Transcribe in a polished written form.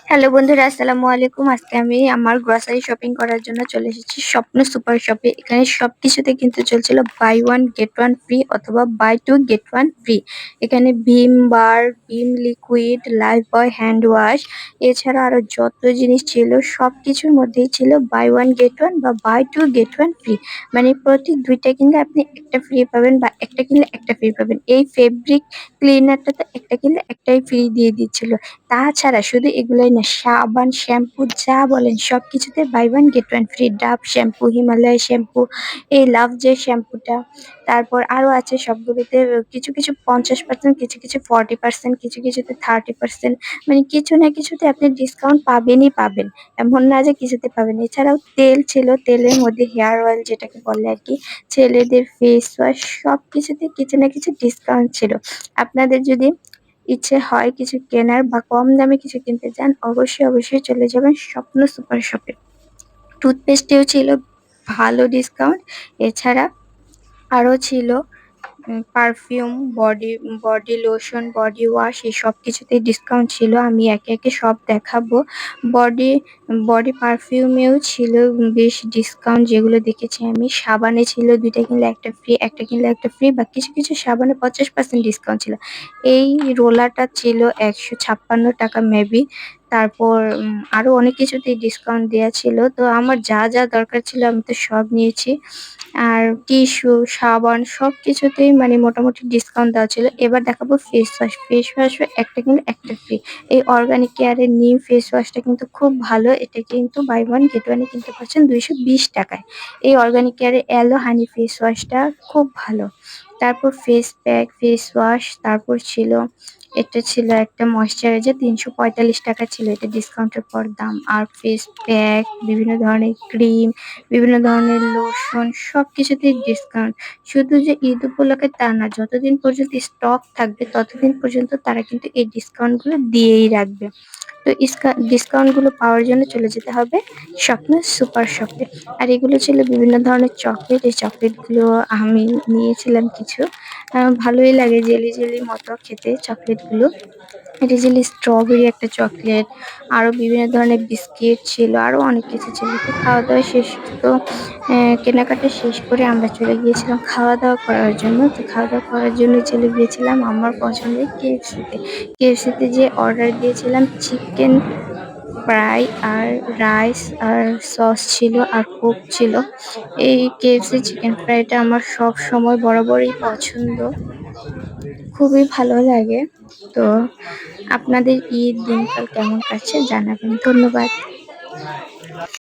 Hello বন্ধুরা, আসসালামু আলাইকুম। আজকে আমি আমার গ্রোসারি শপিং করার জন্য চলে এসেছি স্বপ্ন সুপার শপে। এখানে সবকিছুতে কিন্তু চলছিল buy one get one free অথবা buy two get one free. এখানে Vim bar, Vim liquid, Lifebuoy hand wash, এছাড়া আরো যত জিনিস ছিল সবকিছুর মধ্যেই ছিল বাই ওয়ান গেট ওয়ান বা buy two get one free. মানে প্রতি দুইটা কিনলে আপনি একটা ফ্রি পাবেন বা একটা কিনলে একটা ফ্রি পাবেন। এই ফেব্রিক ক্লিনারটা তো একটা কিনলে একটাই ফ্রি দিয়ে দিচ্ছিল। তাছাড়া শুধু এগুলোই না, সাবান, শ্যাম্পু যা বলেন সবকিছুতে buy one get one free. Dove shampoo, Himalaya shampoo, এই লাভ যে শ্যাম্পুটা, তারপর আরো আছে সবগুলোতে কিছু কিছু 50%, কিছু কিছু 40%, কিছু কিছুতে 30%। মানে কিছু না কিছুতে আপনি ডিসকাউন্ট পাবেনই পাবেন, এমন না যে কিছুতে পাবেন। এছাড়াও তেল ছিল, তেলের মধ্যে হেয়ার অয়েল যেটাকে বলে আর কি, ছেলেদের ফেস ওয়াশ, সবকিছুতে কিছু না কিছু ডিসকাউন্ট ছিল। আপনাদের যদি ইচ্ছে হয় কিছু কেনার বা কম দামে কিছু কিনতে চান, অবশ্যই অবশ্যই চলে যাবেন স্বপ্ন সুপার শপে। টুথপেস্টেও ছিল ভালো ডিসকাউন্ট। এছাড়া আরো ছিল perfume, body body lotion, body wash, এই সব কিছুতেই ডিসকাউন্ট ছিল। আমি একে একে সব দেখাবো। বডি বডি পারফিউমেও ছিল বেশ ডিসকাউন্ট, যেগুলো দেখেছি আমি। সাবানে ছিল দুইটা কিনলে একটা ফ্রি, একটা কিনলে একটা ফ্রি, বা কিছু কিছু সাবানে 50% ডিসকাউন্ট ছিল। এই রোলারটা ছিল 156 টাকা মেবি। তারপর আরো অনেক কিছুতেই ডিসকাউন্ট দেওয়া ছিল। তো আমার যা যা দরকার ছিল আমি তো সব নিয়েছি। আর টিস্যু, সাবান সবকিছুতেই মানে মোটামুটি ডিসকাউন্ট দেওয়া ছিল। এবার দেখাবো ফেস ওয়াশ। ফেস ওয়াশও একটা কিনলে একটা ফ্রি। এই অর্গানিক কেয়ারের নিম ফেস ওয়াশটা কিন্তু খুব ভালো। এটা কিন্তু বাই ওয়ান গেট ওয়ানে কিনতে পারছেন 220 টাকায়। এই অর্গানিক কেয়ারের অ্যালো হানি ফেস ওয়াশটা খুব ভালো। তারপর ফেস প্যাক, ফেস ওয়াশ, তারপর ছিল এটা ছিল একটা ময়শ্চারাইজার, 345 টাকা ছিল এটা ডিসকাউন্টের পর দাম। আর ফেস প্যাক, বিভিন্ন ধরনের ক্রিম, বিভিন্ন ধরনের লোশন, সবকিছুতেই ডিসকাউন্ট। শুধু যে ঈদ উপলক্ষে তা না, যতদিন পর্যন্ত স্টক থাকবে ততদিন পর্যন্ত তারা কিন্তু এই ডিসকাউন্ট গুলো দিয়েই রাখবে। তো ডিসকাউন্ট গুলো পাওয়ার জন্য চলে যেতে হবে স্বপ্ন সুপার শপে। আর এগুলো ছিল বিভিন্ন ধরনের চকলেট। এই চকলেট গুলো আমি নিয়েছিলাম কিছু। ভালোই লাগে, জেলি জেলি মতো খেতে চকলেট গুলো। এটা ছিল স্ট্রবেরি একটা চকলেট। আরো বিভিন্ন ধরনের বিস্কিট ছিল, আরো অনেক কিছু ছিল। তো খাওয়া দাওয়া শেষ, তো কেনাকাটা শেষ করে আমরা চলে গিয়েছিলাম খাওয়া দাওয়া করার জন্য। তো খাওয়া দাওয়া করার জন্য চলে গিয়েছিলাম আমার পছন্দের কেএফসিতে। কেএফসিতে যে অর্ডার দিয়েছিলাম চিকেন ফ্রাই আর রাইস আর সস ছিল আর কোক ছিল। এই কেএফসি চিকেন ফ্রাইটা আমার সব সময় বরাবরই পছন্দ, খুবই ভালো লাগে। তো আপনাদের ঈদ দিনকাল কেমন কাটছে জানাবেন। ধন্যবাদ।